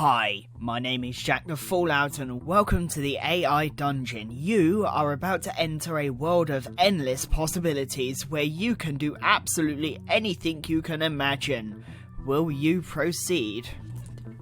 Hi, my name is JackTheFallout and welcome to the AI Dungeon. You are about to enter a world of endless possibilities where you can do absolutely anything you can imagine. Will you proceed?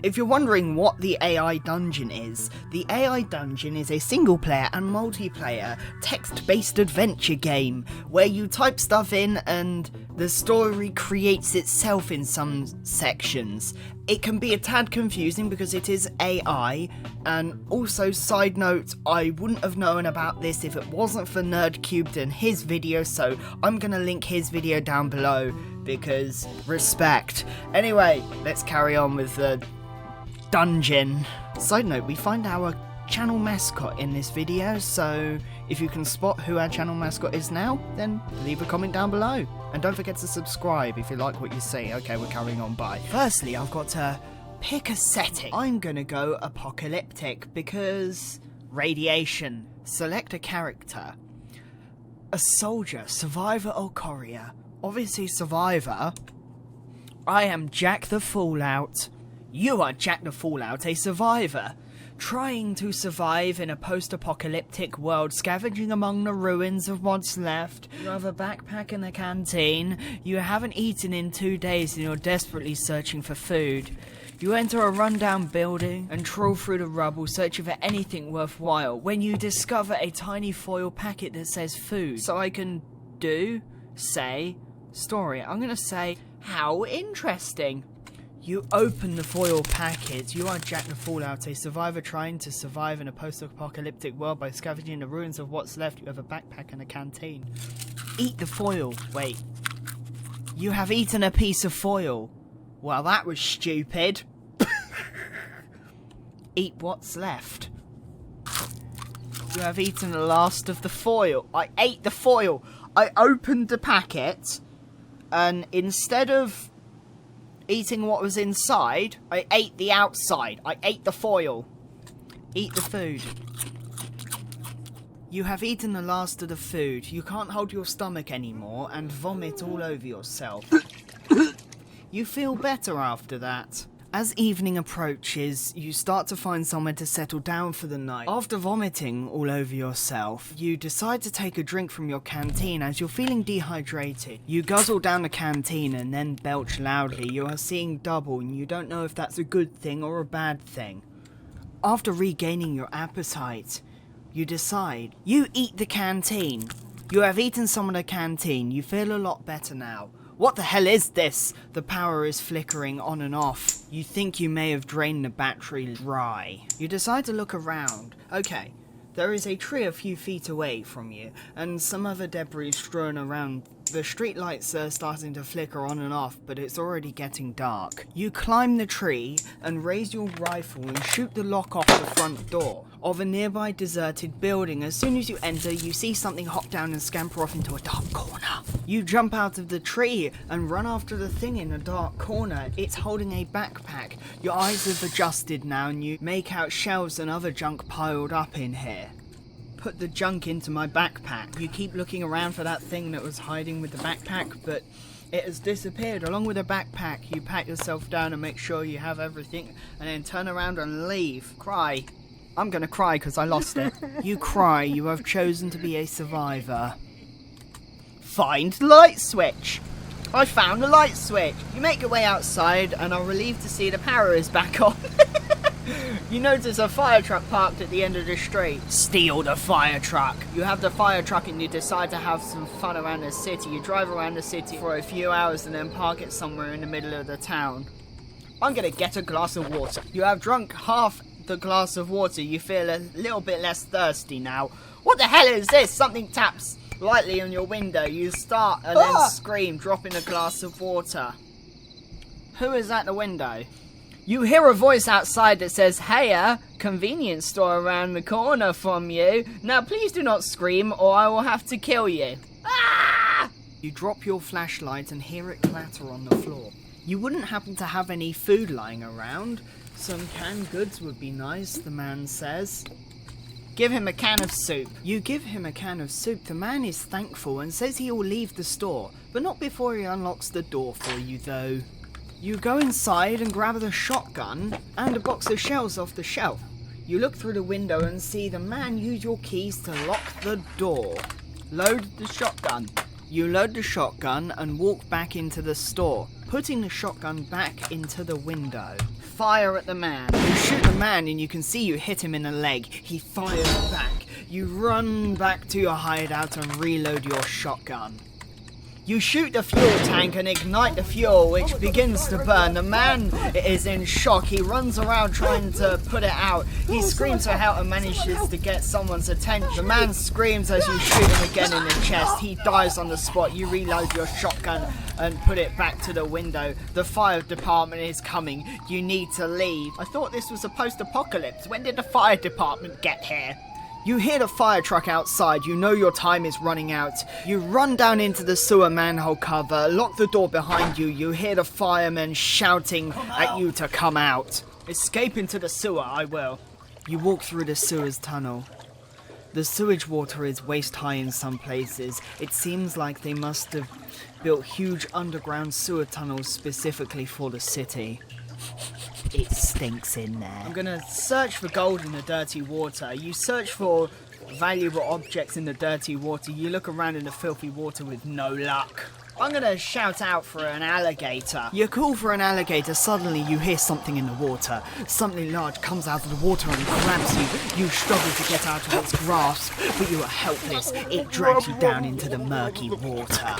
If you're wondering what the AI Dungeon is, the AI Dungeon is a single-player and multiplayer text-based adventure game where you type stuff in and the story creates itself in some sections. It can be a tad confusing because it is AI, and also, side note, I wouldn't have known about this if it wasn't for NerdCubed and his video, so I'm gonna link his video down below because respect. Anyway, let's carry on with the dungeon. Side note, we find our channel mascot in this video, so if you can spot who our channel mascot is now, then leave a comment down below. And don't forget to subscribe if you like what you see. Okay, we're carrying on by. Firstly, I've got to pick a setting. I'm gonna go apocalyptic because radiation. Select a character. A soldier, survivor or courier. Obviously survivor. I am JackTheFallout. You are JackTheFallout, a survivor, trying to survive in a post-apocalyptic world, scavenging among the ruins of what's left. You have a backpack and a canteen, you haven't eaten in 2 days and you're desperately searching for food. You enter a rundown building and trawl through the rubble searching for anything worthwhile when you discover a tiny foil packet that says food. So I can say, story. I'm gonna say, how interesting. You open the foil packet. You are JackTheFallout, a survivor trying to survive in a post-apocalyptic world by scavenging the ruins of what's left. You have a backpack and a canteen. Eat the foil. Wait. You have eaten a piece of foil. Well, that was stupid. Eat what's left. You have eaten the last of the foil. I ate the foil. I opened the packet, and instead of eating what was inside, I ate the outside. I ate the foil. Eat the food. You have eaten the last of the food. You can't hold your stomach anymore and vomit all over yourself. You feel better after that. As evening approaches, you start to find somewhere to settle down for the night. After vomiting all over yourself, you decide to take a drink from your canteen as you're feeling dehydrated. You guzzle down the canteen and then belch loudly. You are seeing double and you don't know if that's a good thing or a bad thing. After regaining your appetite, you decide. You eat the canteen. You have eaten some of the canteen. You feel a lot better now. What the hell is this? The power is flickering on and off. You think you may have drained the battery dry. You decide to look around. Okay, there is a tree a few feet away from you, and some other debris strewn around. The streetlights are starting to flicker on and off, but it's already getting dark. You climb the tree and raise your rifle and shoot the lock off the front door of a nearby deserted building. As soon as you enter, you see something hop down and scamper off into a dark corner. You jump out of the tree and run after the thing in the dark corner. It's holding a backpack. Your eyes have adjusted now and you make out shelves and other junk piled up in here. Put the junk into my backpack. You keep looking around for that thing that was hiding with the backpack, but it has disappeared. Along with the backpack, you pat yourself down and make sure you have everything, and then turn around and leave. Cry. I'm gonna cry because I lost it. You cry. You have chosen to be a survivor. Find the light switch. I found the light switch. You make your way outside and are relieved to see the power is back on. You notice a fire truck parked at the end of the street. Steal the fire truck. You have the fire truck and you decide to have some fun around the city. You drive around the city for a few hours and then park it somewhere in the middle of the town. I'm gonna get a glass of water. You have drunk half the glass of water. You feel a little bit less thirsty now. What the hell is this? Something taps lightly on your window. You start and then scream, dropping a glass of water. Who is at the window? You hear a voice outside that says, "Heya, convenience store around the corner from you. Now please do not scream or I will have to kill you." Ah! You drop your flashlight and hear it clatter on the floor. You wouldn't happen to have any food lying around. Some canned goods would be nice, the man says. Give him a can of soup. You give him a can of soup. The man is thankful and says he will leave the store, but not before he unlocks the door for you though. You go inside and grab the shotgun and a box of shells off the shelf. You look through the window and see the man use your keys to lock the door. Load the shotgun. You load the shotgun and walk back into the store, putting the shotgun back into the window. Fire at the man. You shoot the man and you can see you hit him in the leg. He fires back. You run back to your hideout and reload your shotgun. You shoot the fuel tank and ignite the fuel, which begins to burn. The man is in shock. He runs around trying to put it out. He screams for help and manages to get someone's attention. The man screams as you shoot him again in the chest. He dies on the spot. You reload your shotgun and put it back to the window. The fire department is coming. You need to leave. I thought this was a post-apocalypse. When did the fire department get here? You hear the fire truck outside, you know your time is running out. You run down into the sewer manhole cover, lock the door behind you, you hear the firemen shouting at you to come out. Escape into the sewer, I will. You walk through the sewer's tunnel. The sewage water is waist high in some places. It seems like they must have built huge underground sewer tunnels specifically for the city. It stinks in there. I'm gonna search for gold in the dirty water. You search for valuable objects in the dirty water. You look around in the filthy water with no luck. I'm gonna shout out for an alligator. You call for an alligator. Suddenly you hear something in the water. Something large comes out of the water and grabs you. You struggle to get out of its grasp, but you are helpless. It drags you down into the murky water.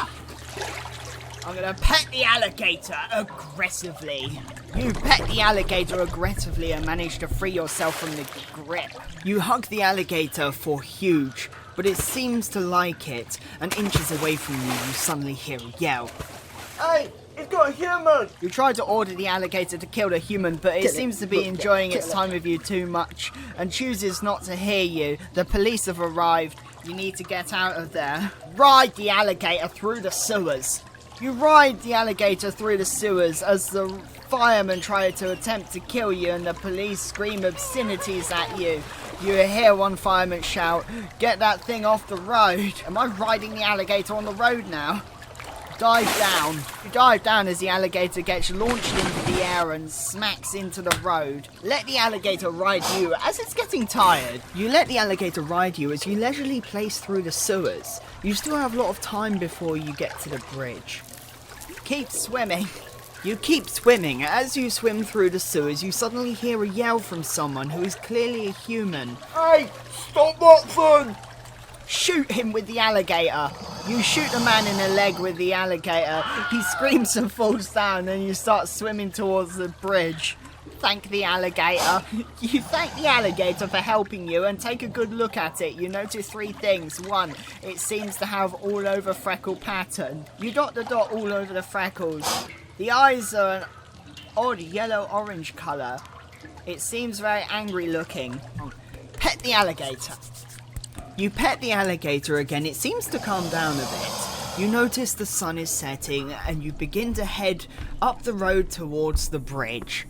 I'm gonna pet the alligator aggressively. You pet the alligator aggressively and manage to free yourself from the grip. You hug the alligator for huge, but it seems to like it, and inches away from you, you suddenly hear a yell. Hey, it's got a human! You try to order the alligator to kill the human, but it seems to be enjoying its time with you too much, and chooses not to hear you. The police have arrived. You need to get out of there. Ride the alligator through the sewers. You ride the alligator through the sewers as the firemen try to attempt to kill you and the police scream obscenities at you. You hear one fireman shout, "Get that thing off the road." Am I riding the alligator on the road now? Dive down. You dive down as the alligator gets launched into the air and smacks into the road. Let the alligator ride you as it's getting tired. You let the alligator ride you as you leisurely place through the sewers. You still have a lot of time before you get to the bridge. Keep swimming. You keep swimming. As you swim through the sewers, you suddenly hear a yell from someone who is clearly a human. Hey, stop that thing! Shoot him with the alligator. You shoot the man in the leg with the alligator. He screams and falls down, and you start swimming towards the bridge. Thank the alligator. You thank the alligator for helping you and take a good look at it. You notice 3 things. 1, it seems to have all over freckle pattern. You dot the dot all over the freckles. The eyes are an odd yellow-orange colour. It seems very angry looking. Pet the alligator. You pet the alligator again. It seems to calm down a bit. You notice the sun is setting and you begin to head up the road towards the bridge.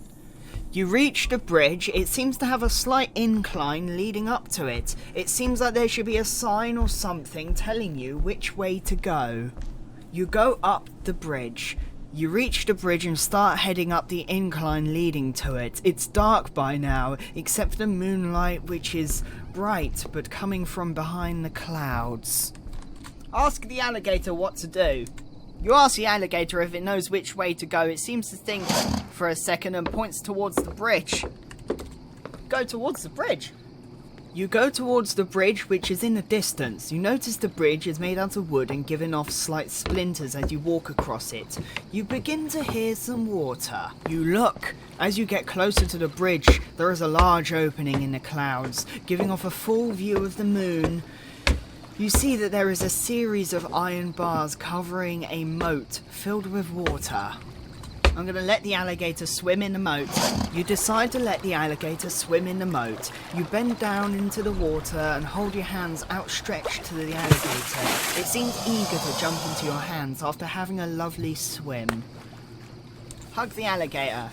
You reach the bridge. It seems to have a slight incline leading up to it. It seems like there should be a sign or something telling you which way to go. You go up the bridge. You reach the bridge and start heading up the incline leading to it. It's dark by now, except for the moonlight, which is bright but coming from behind the clouds. Ask the alligator what to do. You ask the alligator if it knows which way to go. It seems to think for a second and points towards the bridge. Go towards the bridge. You go towards the bridge, which is in the distance. You notice the bridge is made out of wood and given off slight splinters as you walk across it. You begin to hear some water. You look. As you get closer to the bridge, there is a large opening in the clouds, giving off a full view of the moon. You see that there is a series of iron bars covering a moat filled with water. I'm going to let the alligator swim in the moat. You decide to let the alligator swim in the moat. You bend down into the water and hold your hands outstretched to the alligator. It seems eager to jump into your hands after having a lovely swim. Hug the alligator.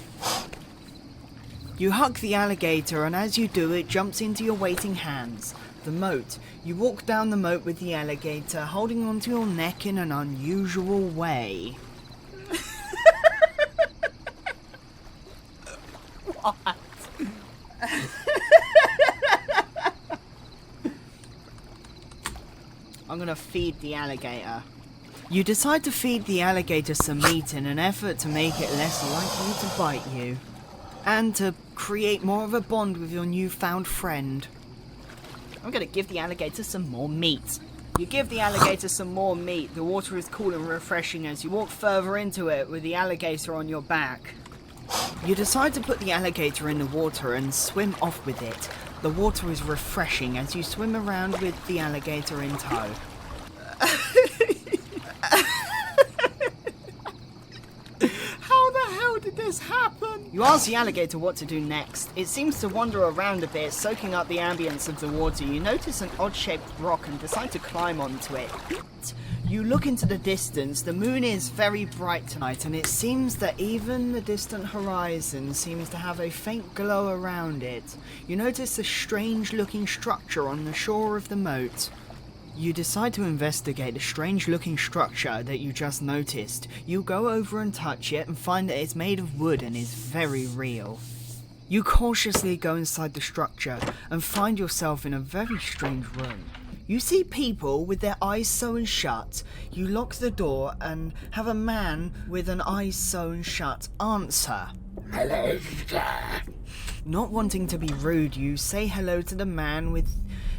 You hug the alligator, and as you do, it jumps into your waiting hands. The moat. You walk down the moat with the alligator, holding onto your neck in an unusual way. I'm gonna feed the alligator. You decide to feed the alligator some meat in an effort to make it less likely to bite you, and to create more of a bond with your newfound friend. I'm gonna give the alligator some more meat. You give the alligator some more meat. The water is cool and refreshing as you walk further into it with the alligator on your back. You decide to put the alligator in the water and swim off with it. The water is refreshing as you swim around with the alligator in tow. How the hell did this happen? You ask the alligator what to do next. It seems to wander around a bit, soaking up the ambience of the water. You notice an odd-shaped rock and decide to climb onto it. You look into the distance. The moon is very bright tonight, and it seems that even the distant horizon seems to have a faint glow around it. You notice a strange-looking structure on the shore of the moat. You decide to investigate the strange-looking structure that you just noticed. You go over and touch it and find that it's made of wood and is very real. You cautiously go inside the structure and find yourself in a very strange room. You see people with their eyes sewn shut. You lock the door and have a man with an eye sewn shut answer. Hello, sir. Not wanting to be rude, you say hello to the man with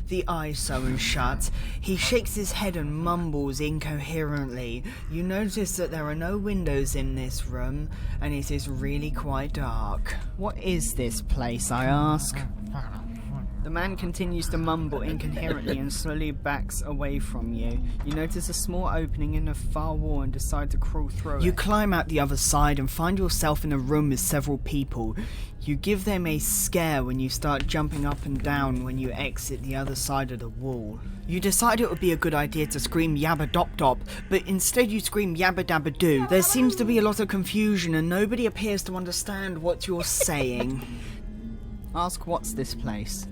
the eye sewn shut. He shakes his head and mumbles incoherently. You notice that there are no windows in this room, and it is really quite dark. What is this place, I ask? The man continues to mumble incoherently and slowly backs away from you. You notice a small opening in the far wall and decide to crawl through it. You climb out the other side and find yourself in a room with several people. You give them a scare when you start jumping up and down when you exit the other side of the wall. You decide it would be a good idea to scream yabba dop dop, but instead you scream yabba dabba doo. There seems to be a lot of confusion and nobody appears to understand what you're saying. Ask what's this place?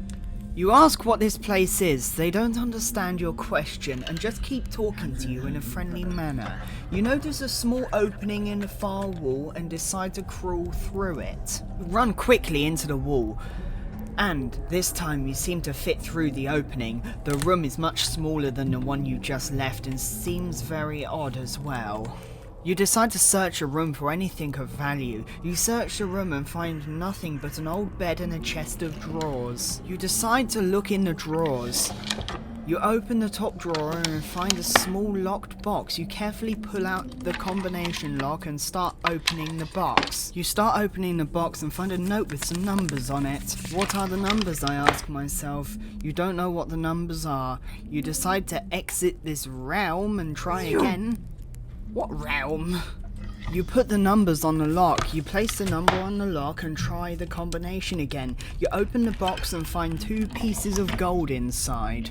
You ask what this place is. They don't understand your question and just keep talking to you in a friendly manner. You notice a small opening in the far wall and decide to crawl through it. You run quickly into the wall, and this time you seem to fit through the opening. The room is much smaller than the one you just left and seems very odd as well. You decide to search a room for anything of value. You search the room and find nothing but an old bed and a chest of drawers. You decide to look in the drawers. You open the top drawer and find a small locked box. You carefully pull out the combination lock and start opening the box. You start opening the box and find a note with some numbers on it. What are the numbers, I ask myself. You don't know what the numbers are. You decide to exit this realm and try again. What realm? You put the numbers on the lock. You place the number on the lock and try the combination again. You open the box and find 2 pieces of gold inside.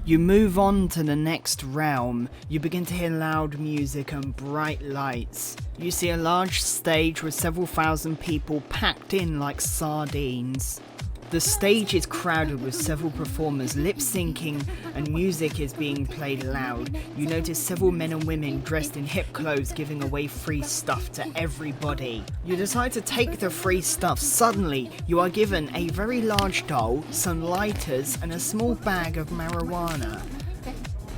You move on to the next realm. You begin to hear loud music and bright lights. You see a large stage with several thousand people packed in like sardines. The stage is crowded with several performers lip-syncing and music is being played loud. You notice several men and women dressed in hip clothes giving away free stuff to everybody. You decide to take the free stuff. Suddenly, you are given a very large doll, some lighters, and a small bag of marijuana.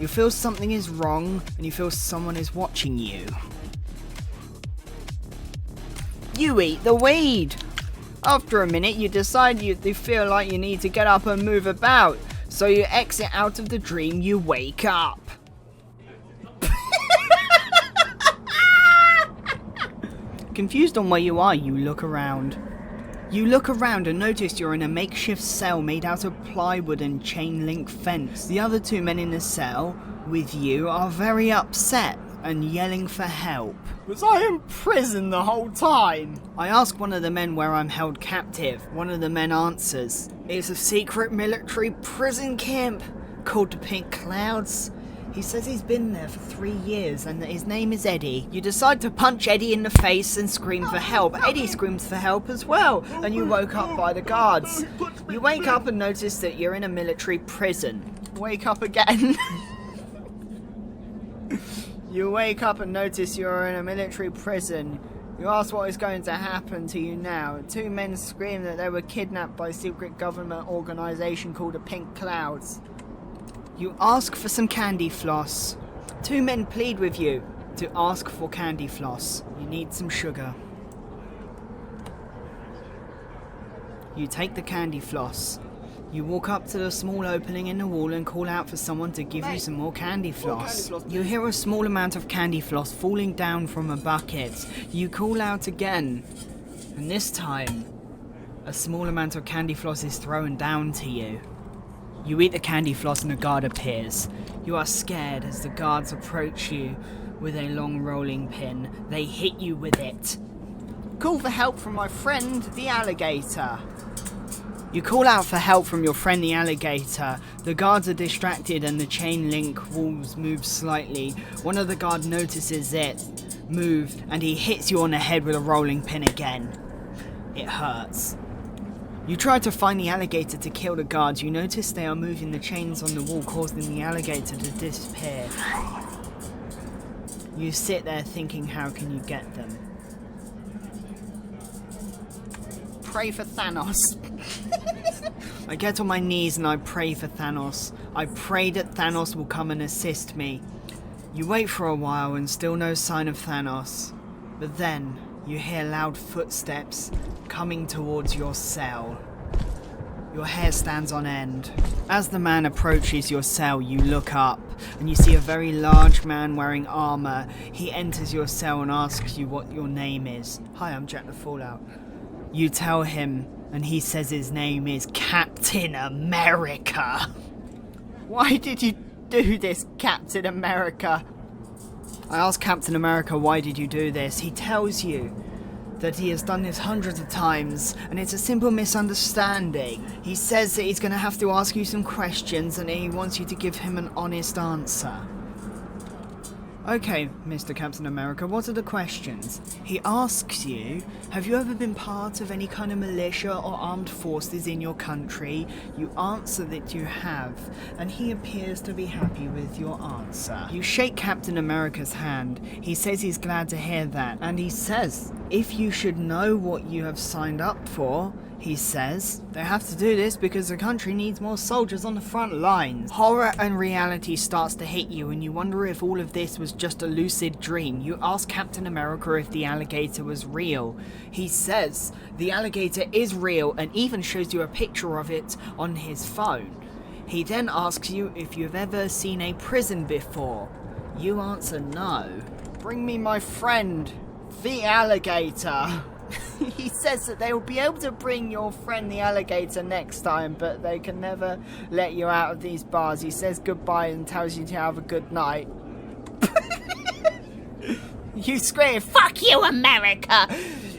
You feel something is wrong and you feel someone is watching you. You eat the weed! After a minute, you decide you feel like you need to get up and move about, so you exit out of the dream. You wake up. Confused on where you are, you look around. You look around and notice you're in a makeshift cell made out of plywood and chain link fence. The other 2 men in the cell with you are very upset and yelling for help. Was I in prison the whole time? I ask one of the men where I'm held captive. One of the men answers, it's a secret military prison camp called the Pink Clouds. He says he's been there for 3 years and that his name is Eddie. You decide to punch Eddie in the face and scream for help. Eddie screams for help as well, and you woke up by the guards. You wake up and notice that you're in a military prison. Wake up again. You wake up and notice you're in a military prison. You ask what is going to happen to you now. 2 men scream that they were kidnapped by a secret government organisation called the Pink Clouds. You ask for some candy floss. 2 men plead with you to ask for candy floss. You need some sugar. You take the candy floss. You walk up to the small opening in the wall and call out for someone to give you some more candy floss. You hear a small amount of candy floss falling down from a bucket. You call out again, and this time, a small amount of candy floss is thrown down to you. You eat the candy floss and a guard appears. You are scared as the guards approach you with a long rolling pin. They hit you with it. Call for help from my friend, the alligator. You call out for help from your friend the alligator. The guards are distracted and the chain link walls move slightly. One of the guards notices it moved and he hits you on the head with a rolling pin again. It hurts. You try to find the alligator to kill the guards. You notice they are moving the chains on the wall, causing the alligator to disappear. You sit there thinking, how can you get them? Pray for Thanos. I get on my knees and I pray for Thanos. I pray that Thanos will come and assist me. You wait for a while and still no sign of Thanos. But then you hear loud footsteps coming towards your cell. Your hair stands on end. As the man approaches your cell, you look up and you see a very large man wearing armor. He enters your cell and asks you what your name is. Hi, I'm JackTheFallout. You tell him, and he says his name is Captain America. Why did you do this, Captain America? I ask Captain America, why did you do this? He tells you that he has done this hundreds of times, and it's a simple misunderstanding. He says that he's going to have to ask you some questions, and he wants you to give him an honest answer. Okay, Mr. Captain America, what are the questions? He asks you, have you ever been part of any kind of militia or armed forces in your country? You answer that you have, and he appears to be happy with your answer. You shake Captain America's hand. He says he's glad to hear that, and he says, if you should know what you have signed up for, he says, they have to do this because the country needs more soldiers on the front lines. Horror and reality starts to hit you and you wonder if all of this was just a lucid dream. You ask Captain America if the alligator was real. He says the alligator is real and even shows you a picture of it on his phone. He then asks you if you've ever seen a prison before. You answer no. Bring me my friend, the alligator. He says that they will be able to bring your friend the alligator next time, but they can never let you out of these bars. He says goodbye and tells you to have a good night. You scream, fuck you, America!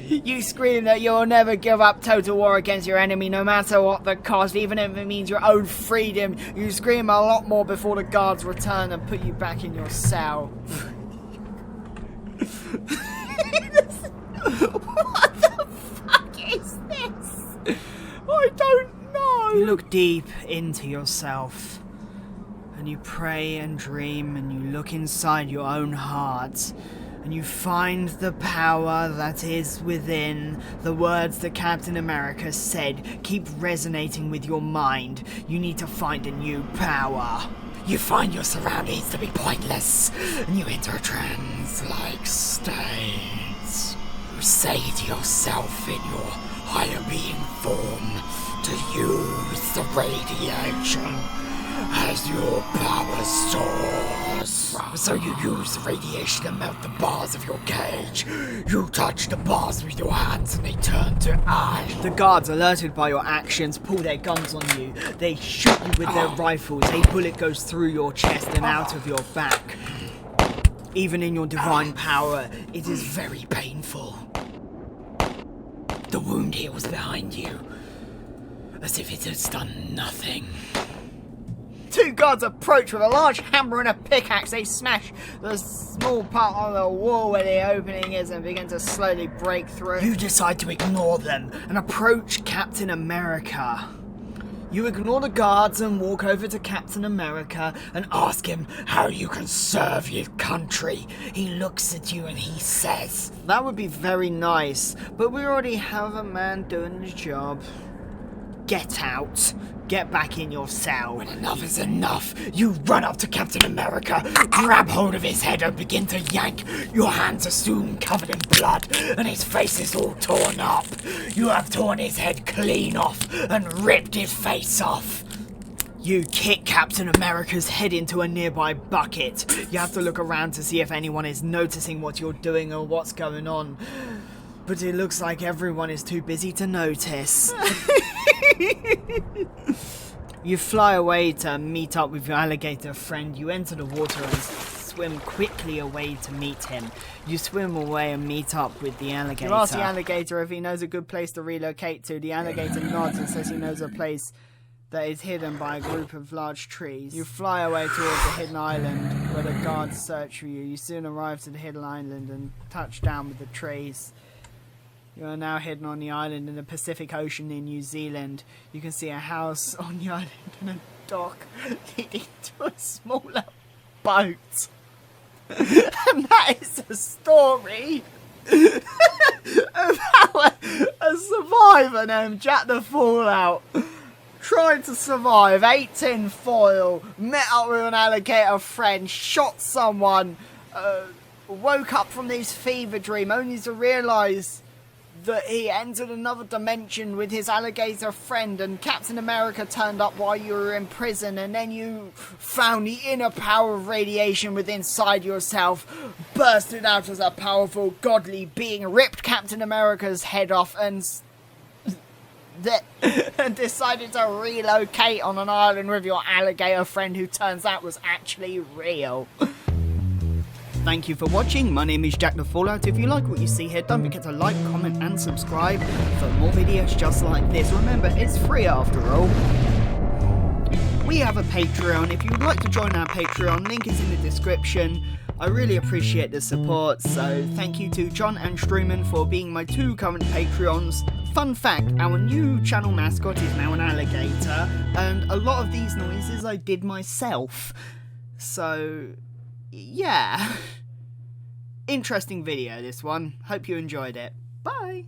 You scream that you'll never give up total war against your enemy, no matter what the cost, even if it means your own freedom. You scream a lot more before the guards return and put you back in your cell. What the fuck is this? I don't know. You look deep into yourself and you pray and dream and you look inside your own heart and you find the power that is within. The words that Captain America said keep resonating with your mind. You need to find a new power. You find your surroundings to be pointless and you enter a trance-like state. You say to yourself in your higher being form to use the radiation as your power source. So you use the radiation to melt the bars of your cage. You touch the bars with your hands and they turn to ash. The guards, alerted by your actions, pull their guns on you. They shoot you with their rifles. A bullet goes through your chest and out of your back. Even in your divine power, it is very painful. The wound heals behind you, as if it has done nothing. 2 guards approach with a large hammer and a pickaxe. They smash the small part on the wall where the opening is and begin to slowly break through. You decide to ignore them and approach Captain America. You ignore the guards and walk over to Captain America and ask him how you can serve your country. He looks at you and he says, "That would be very nice, but we already have a man doing the job. Get out. Get back in your cell." When enough is enough, you run up to Captain America, grab hold of his head and begin to yank. Your hands are soon covered in blood and his face is all torn up. You have torn his head clean off and ripped his face off. You kick Captain America's head into a nearby bucket. You have to look around to see if anyone is noticing what you're doing or what's going on. But it looks like everyone is too busy to notice. You fly away to meet up with your alligator friend. You enter the water and swim quickly away to meet him. You swim away and meet up with the alligator. You ask the alligator if he knows a good place to relocate to. The alligator nods and says he knows a place that is hidden by a group of large trees. You fly away towards the hidden island where the guards search for you. You soon arrive to the hidden island and touch down with the trees. You are now hidden on the island in the Pacific Ocean in New Zealand. You can see a house on the island and a dock leading to a smaller boat. And that is the story of how a survivor named JackTheFallout tried to survive, ate tin foil, met up with an alligator friend, shot someone, woke up from this fever dream only to realise that he entered another dimension with his alligator friend, and Captain America turned up while you were in prison, and then you found the inner power of radiation within inside yourself, bursted out as a powerful godly being, ripped Captain America's head off and decided to relocate on an island with your alligator friend who turns out was actually real. Thank you for watching. My name is JackTheFallout. If you like what you see here, don't forget to like, comment and subscribe for more videos just like this. Remember, it's free after all. We have a Patreon. If you would like to join our Patreon, link is in the description. I really appreciate the support, so thank you to John and Struman for being my 2 current Patreons. Fun fact, our new channel mascot is now an alligator, and a lot of these noises I did myself. So, yeah. Interesting video, this one. Hope you enjoyed it. Bye!